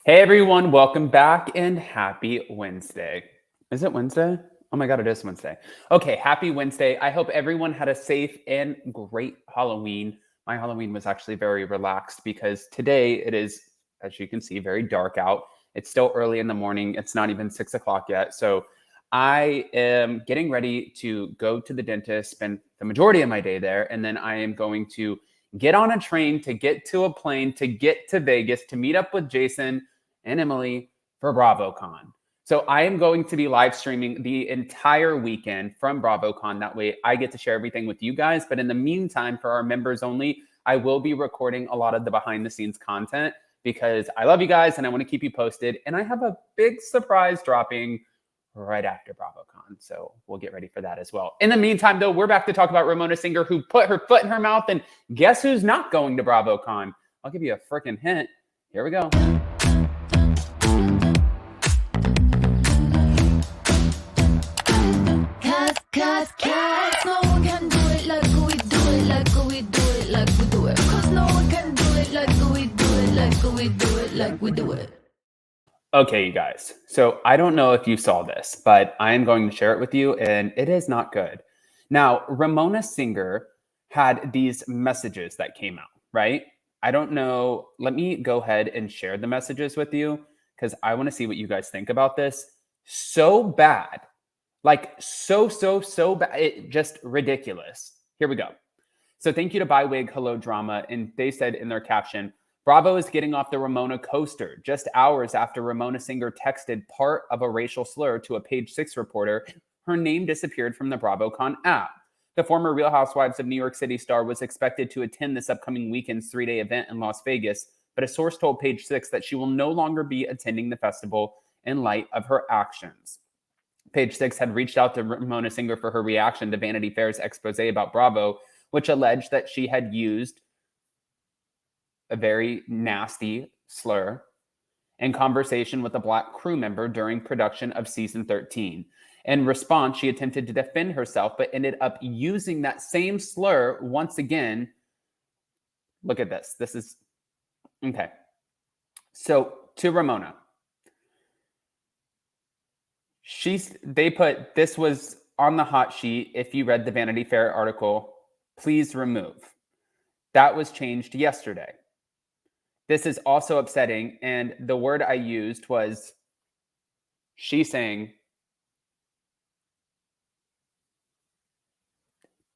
Hey everyone, welcome back and happy Wednesday. Is it Wednesday? Oh my God, it is Wednesday. Okay, happy Wednesday. I hope everyone had a safe and great Halloween. My Halloween was actually very relaxed because today it is, as you can see, very dark out. It's still early in the morning. It's not even 6 o'clock yet. So I am getting ready to go to the dentist, spend the majority of my day there, and then I am going to get on a train to get to a plane to get to Vegas to meet up with Jason and Emily for BravoCon. So I am going to be live streaming the entire weekend from BravoCon. That way I get to share everything with you guys. But in the meantime, for our members only, I will be recording a lot of the behind the scenes content because I love you guys and I want to keep you posted. And I have a big surprise dropping right after BravoCon. So we'll get ready for that as well. In the meantime, though, we're back to talk about Ramona Singer, who put her foot in her mouth. And guess who's not going to BravoCon? I'll give you a freaking hint. Here we go. Cause no one can do it like we do it, like we do it, like we do it. Cause no one can do it like we do it, like we do it, like we do it. Okay, you guys. So I don't know if you saw this, but I am going to share it with you, and it is not good. Now, Ramona Singer had these messages that came out, right? I don't know. Let me go ahead and share the messages with you because I want to see what you guys think about this. So bad. Like so bad. It just ridiculous. Here we go. So thank you to Bywig Hello Drama. And they said in their caption, Bravo is getting off the Ramona coaster just hours after Ramona Singer texted part of a racial slur to a Page Six reporter. Her name disappeared from the BravoCon app. The former Real Housewives of New York City star was expected to attend this upcoming weekend's 3-day event in Las Vegas, but a source told Page Six that she will no longer be attending the festival in light of her actions. Page Six had reached out to Ramona Singer for her reaction to Vanity Fair's expose about Bravo, which alleged that she had used a very nasty slur in conversation with a Black crew member during production of season 13. In response, she attempted to defend herself, but ended up using that same slur once again. Look at this. This is okay. So to Ramona, they put this was on the hot sheet. If you read the Vanity Fair article, please remove. That was changed yesterday. This is also upsetting. And the word I used was she saying,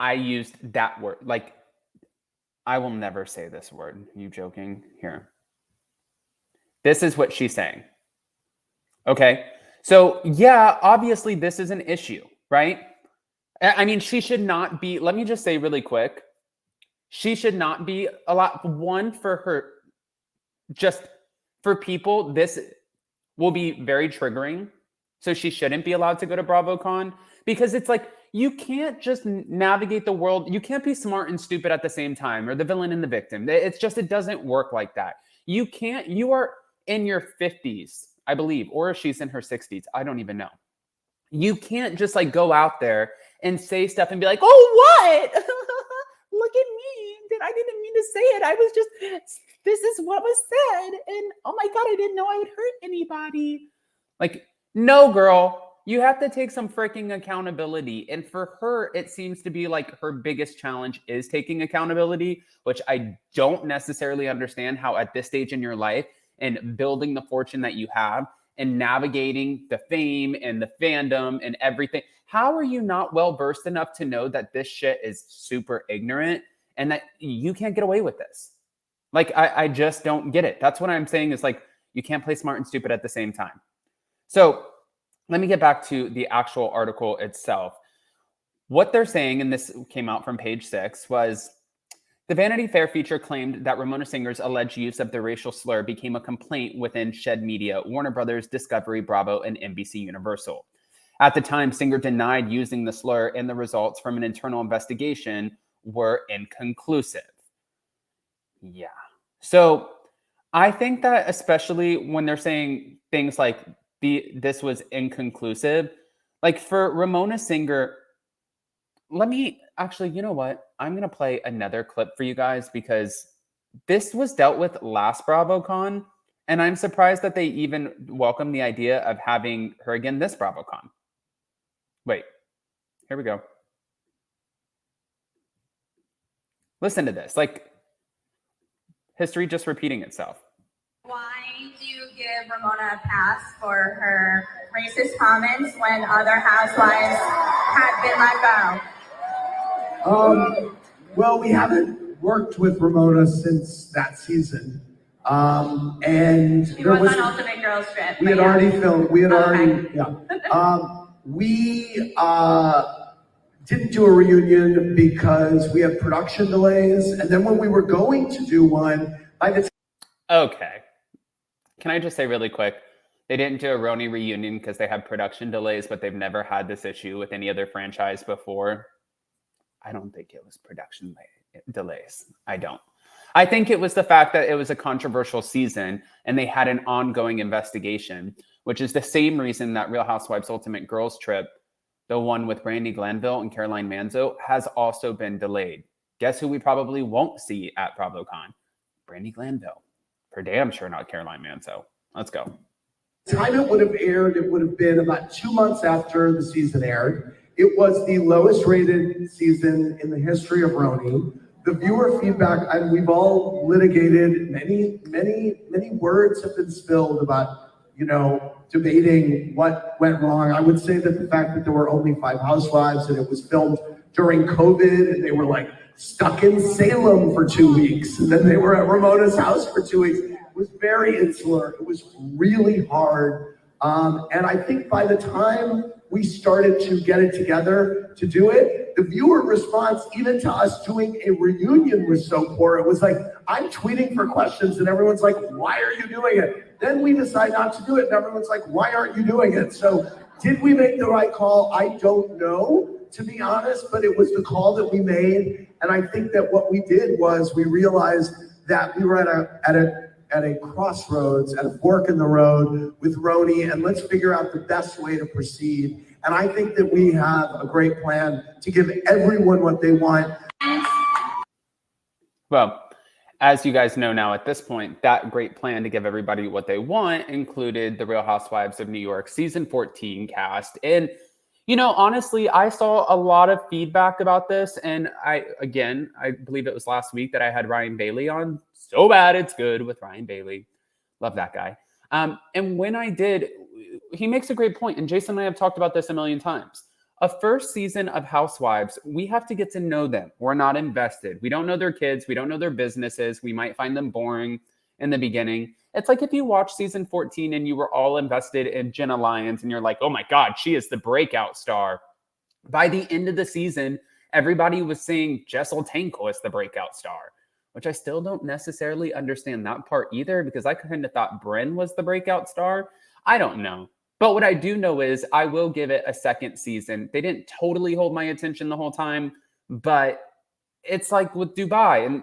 I used that word. Like, I will never say this word. You joking? Here. This is what she's saying. Okay. So, yeah, obviously this is an issue, right? I mean, she should not be, let me just say really quick, she should not be allowed, one, for her, just for people, this will be very triggering. So she shouldn't be allowed to go to BravoCon because it's like, you can't just navigate the world. You can't be smart and stupid at the same time, or the villain and the victim. It's just, it doesn't work like that. You can't, you are in your 50s, I believe, or she's in her 60s. I don't even know. You can't just like go out there and say stuff and be like, oh, what? Look at me. I didn't mean to say it. I was just, this is what was said. And oh my God, I didn't know I would hurt anybody. Like, no, girl, you have to take some freaking accountability. And for her, it seems to be like her biggest challenge is taking accountability, which I don't necessarily understand how at this stage in your life and building the fortune that you have and navigating the fame and the fandom and everything. How are you not well versed enough to know that this shit is super ignorant and that you can't get away with this? Like, I just don't get it. That's what I'm saying is like, you can't play smart and stupid at the same time. So let me get back to the actual article itself. What they're saying, and this came out from Page Six, was the Vanity Fair feature claimed that Ramona Singer's alleged use of the racial slur became a complaint within Shed Media, Warner Brothers, Discovery, Bravo, and NBC Universal. At the time, Singer denied using the slur, and the results from an internal investigation were inconclusive. Yeah. So I think that especially when they're saying things like this was inconclusive, like for Ramona Singer, let me actually, you know what? I'm going to play another clip for you guys because this was dealt with last BravoCon And I'm surprised that they even welcome the idea of having her again this BravoCon. Wait, here we go. Listen to this. Like, history just repeating itself. Why do you give Ramona a pass for her racist comments when other housewives had been let go? Well, we haven't worked with Ramona since that season. And She was on Ultimate Girls Trip. We had already filmed. We had already, yeah. We didn't do a reunion because we had production delays. And then when we were going to do one, by the time. Okay. Can I just say really quick? They didn't do a Roni reunion because they had production delays, but they've never had this issue with any other franchise before. I don't think it was production delays. I don't. I think it was the fact that it was a controversial season and they had an ongoing investigation, which is the same reason that Real Housewives Ultimate Girls Trip, the one with Brandi Glanville and Caroline Manzo, has also been delayed. Guess who we probably won't see at BravoCon? Brandi Glanville. For damn sure not Caroline Manzo. Let's go. The time it would have aired, it would have been about 2 months after the season aired. It was the lowest rated season in the history of Roni. The viewer feedback, and we've all litigated, many words have been spilled about, debating what went wrong. I would say that the fact that there were only 5 housewives and it was filmed during COVID and they were like stuck in Salem for 2 weeks and then they were at Ramona's house for 2 weeks. It was very insular. It was really hard. And I think by the time we started to get it together to do it, the viewer response, even to us doing a reunion, was so poor. It was like, I'm tweeting for questions and everyone's like, why are you doing it? Then we decide not to do it and everyone's like, why aren't you doing it? So did we make the right call? I don't know, to be honest, but it was the call that we made. And I think that what we did was we realized that we were at a crossroads, at a fork in the road with Roni, and let's figure out the best way to proceed. And I think that we have a great plan to give everyone what they want. Well, as you guys know now at this point, that great plan to give everybody what they want included the Real Housewives of New York season 14 cast. And, honestly, I saw a lot of feedback about this. And I believe it was last week that I had Ryan Bailey on. So Bad It's Good with Ryan Bailey. Love that guy. And when I did, he makes a great point. And Jason and I have talked about this a million times. A first season of Housewives, we have to get to know them. We're not invested. We don't know their kids. We don't know their businesses. We might find them boring in the beginning. It's like if you watch season 14 and you were all invested in Jenna Lyons and you're like, oh my God, she is the breakout star. By the end of the season, everybody was saying Jessel Tankle is the breakout star, which I still don't necessarily understand that part either, because I kind of thought Brynn was the breakout star. I don't know. But what I do know is I will give it a second season. They didn't totally hold my attention the whole time, but it's like with Dubai and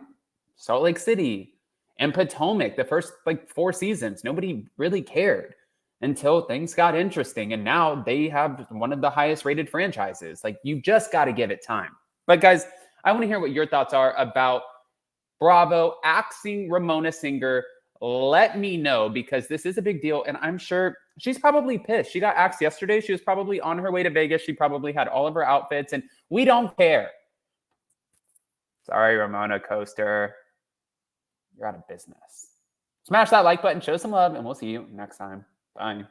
Salt Lake City and Potomac, the first 4 seasons, nobody really cared until things got interesting. And now they have one of the highest rated franchises. You just got to give it time. But guys, I want to hear what your thoughts are about Bravo axing Ramona Singer. Let me know, because this is a big deal. And I'm sure she's probably pissed. She got axed yesterday. She was probably on her way to Vegas. She probably had all of her outfits and we don't care. Sorry, Ramona Coaster. You're out of business. Smash that like button, show some love, and we'll see you next time. Bye.